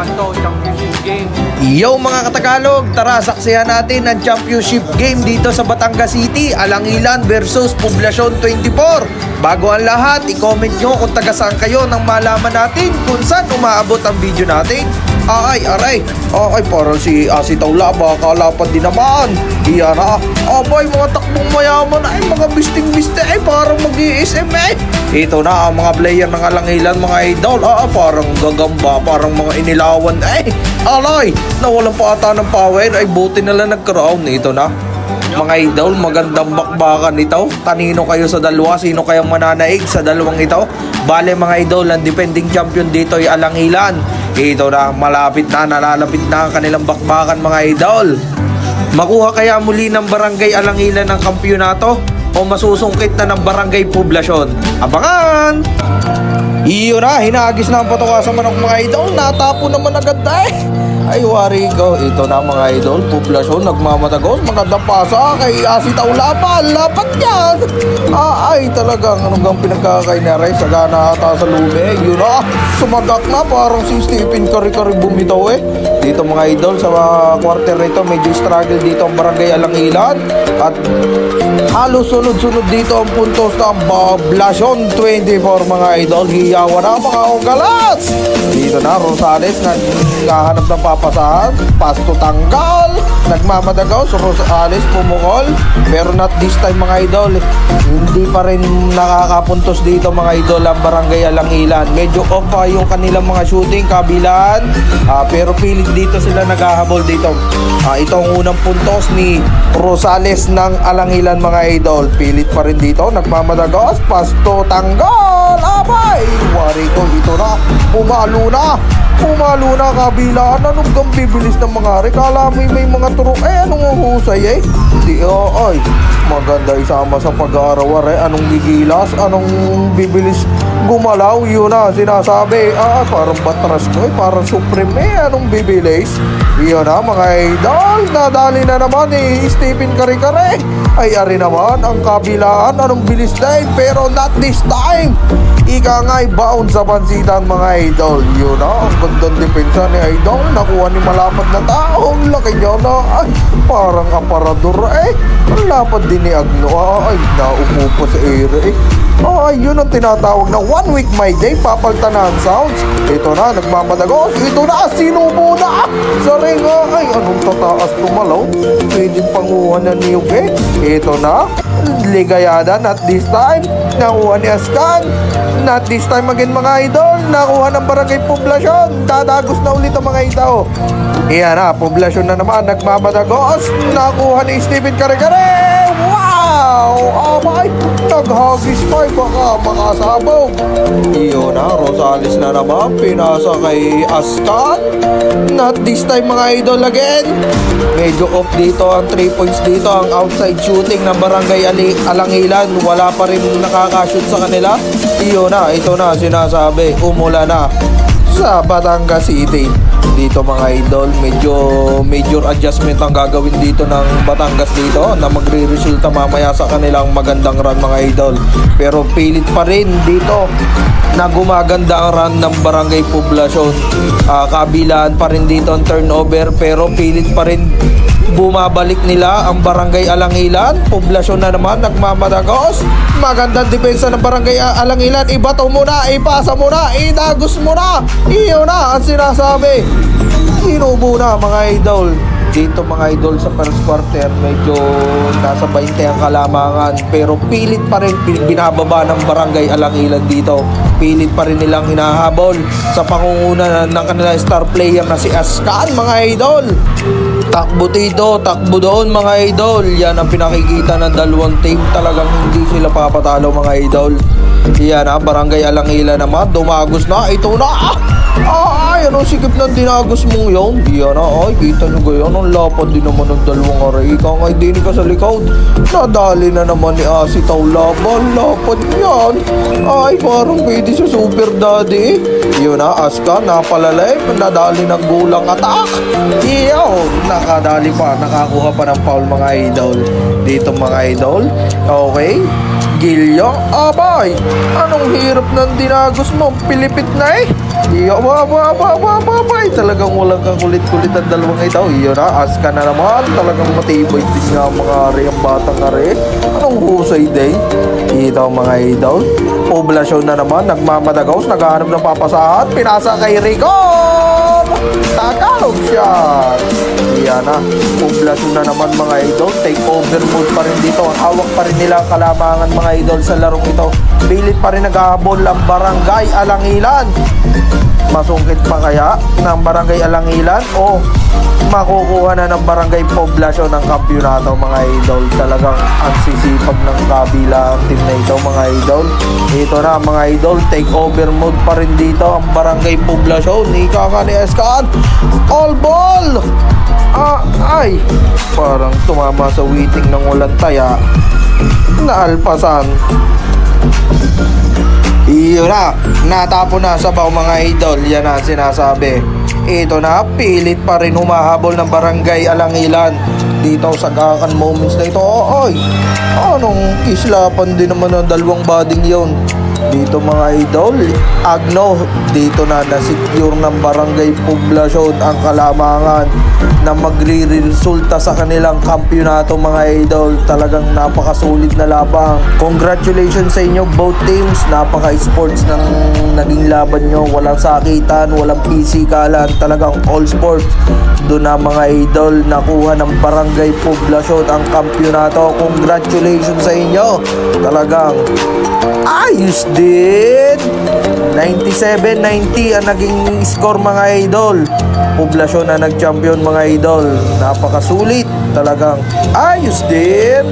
abangan to, championship game. Yo mga Katagalog, tara saksihan natin ang championship game dito sa Batangas City, Alangilan versus Poblacion 24. Bago ang lahat, i-comment nyo kung taga saan kayo nang malaman natin kung saan umaabot ang video natin. Ay, parang si Taula, baka lapad din naman. Iyan na, abay, mga takbong mayaman, ay mga bisting-biste, ay parang mag-iism eh. Ito na ang mga player ng Alangilan, mga idol, parang gagamba, parang mga inilawan, eh. Alay, nawalan pa ata ng power, ay buti na lang nagkaroon. Ito na. Mga idol, magandang bakbakan ito. Kanino kayo sa dalawa? Sino kayang mananaig sa dalawang ito? Bale mga idol, ang defending champion dito ay Alangilan. Ito na, nalalapit na ang kanilang bakbakan mga idol. Makuha kaya muli ng Barangay Alangilan ng kampyonato o masusungkit na ng Barangay Poblacion? Abangan! Iyo na, hinagis na ang patukasan manok mga idol. Natapo naman agad eh. Ay, wari ko. Ito na mga idol, Poblacion, nagmamatagos. Magandang pasa kay Asi Taula pa. Lapat yan. Ay, talagang anong pinagkakainaray. Sagana ata sa lume. Yun na, sumagak na. Parang si Stephen Curry bumitaw eh. Dito mga idol, sa quarter nito, medyo struggle dito ang Barangay Alangilan. At halos sunod-sunod dito ang puntos ng Poblacion 24 mga idol. Hiyawa na mga ongalats. Dito na, Rosales, naghahanap ng papasahan. Pasto tanggal. Nagmamadagaw, so Rosales pumukol. Pero not this time mga idol. Hindi pa rin nakakapuntos dito mga idol ang Barangay Alangilan. Medyo off pa yung kanilang mga shooting, kabilaan. Pero pilit dito sila naghahabol dito. Ito ang unang puntos ni Rosales ng Alangilan mga idol. Pilit pa rin dito, nagmamadagos. Pasto tanggal. Abay, wari ko, ito na. Pumalo na kabilaan. Anong bibilis ng mga rekala may mga turo. Anong uhusay eh. Ay, maganda isama sa pag-aarawar eh. Anong gigilas, anong bibilis gumalaw. Yun na, sinasabi. Parang batras ko eh. Parang supreme eh. Anong bibilis. Yun na mga idol. Nadali na naman ni Stephen Curry. Ay, ari naman ang kabilaan. Anong bilis na eh. Pero not this time. Ika nga'y baon sa pansitan mga idol. Yun na, ang gandang depensa ni idol. Nakuha ni malapad na tao. Ang laki niya na. Ay, parang aparador eh. Ang lapad din ni Agno. Ay, naupo pa sa ere eh. Yun ang tinatawag na 1 week my day. Papaltanan sounds. Ito na, nagmamadagos. Ito na, sinubo na. Sa ring, ay, anong tataas tumalaw. Pwedeng panguha na niyog eh. Ito na, ligayada, not this time. Nakuha ni Askan. Not this time again mga idol. Nakuha ng Barangay Poblacion. Dadagos na ulit ang mga ito. Iyan na, Poblacion na naman. Nagmamadagos. Nakuha ni Stephen Curry. Wow! Abay, naghagis pa. Baka makasabog. Iyon na, Rosales na naman. Pinasa kay Askan. Not this time mga idol again. Medyo off dito ang 3 points dito. Ang outside shooting ng Barangay Alangilan. Wala pa rin nakakashoot sa kanila. Iyon na, ito na sinasabi. Umula na sa Batangas City. Dito mga idol, medyo major adjustment ang gagawin dito ng Batangas dito na magre-resulta mamaya sa kanilang magandang run mga idol. Pero pilit pa rin dito na gumaganda ang run ng Barangay Poblacion. Kabilaan pa rin dito ang turnover pero pilit pa rin bumabalik nila ang Barangay Alangilan. Poblacion na naman nagmamadagos. Magandang depensa ng Barangay Alangilan. Ibato mo na, ipasa mo na, idagos mo na. Iyo na ang sinasabi. Sinubo na mga idol. Dito mga idol sa first quarter medyo nasa 20 ang kalamangan pero pilit pa rin binababa ng Barangay Alangilan dito. Pilit pa rin nilang hinahabol sa pangunguna ng kanilang star player na si Askan mga idol. Takbo dito, takbo doon mga idol. Yan ang pinakikita ng dalawang team. Talagang hindi sila papatalo mga idol. Yan Barangay Alangilan naman. Dumagos na, ito na. Ay, anong sikip ng dinagos mong yun? Yan ay, kita nyo gayon. Ang lapad din naman ng dalawang aray. Ika nga'y dinig ka sa likod. Nadali na naman ni Asi Taula. Lapad yan. Ay, parang pwede sa super daddy. Yun Aska, napalalay. Nadali ng gulang attack. Iyo, nakadali pa. Nakakuha pa ng foul mga idol. Dito mga idol. Okay. Gilyo? Abay, anong hirap ng dinagos mo? Pilipit na eh. Iyo, abay, talagang walang kakulit-kulit ang dalawang ito. Iyo na, as ka na naman. Talagang matibay din nga mga ari ang batang ari. Anong husay day? Ito mga idol. Poblasyon na naman, nagmamadagaws, naghahanap ng papasahan. Pinasa kay Rigon! Tagalog siya! Yan na, poblasyon na naman mga idol. Take over mode pa rin dito. Hawak pa rin nila ang kalamangan mga idol sa larong ito. Pilit pa rin naghahabol ang Barangay Alangilan. Masungkit pa kaya ng Barangay Alangilan o makukuha na ng Barangay Poblasyon ng kampyonato mga idol. Talagang ang sisipag ng kabilang team na ito mga idol. Ito na mga idol, take over mode pa rin dito ang Barangay Poblasyon. Ika ka ni Escan, all ball! Ay, parang tumama sa witing ng ulan taya. Naalpasan. Iyon na, natapon na sa baw mga idol. Yan na sinasabi. Ito na, pilit pa rin humahabol ng Barangay Alangilan dito sa gakan moments na ito. Oy, anong kislapan din naman ng dalawang bading yon dito mga idol. Agno, dito na na-secure ng Barangay Poblasyon ang kalamangan na magre-resulta sa kanilang kampyonato mga idol. Talagang napakasulit na labang. Congratulations sa inyo both teams. Napaka-sports ng naging laban nyo. Walang sakitan, walang pisikalan. Talagang all sports. Doon na mga idol, nakuha ng Barangay Poblasyon ang kampyonato. Congratulations sa inyo. Talagang ayos din. 97-90 ang naging score mga idol. Poblasyon na nag-champion mga idol. Napakasulit. Talagang ayos din.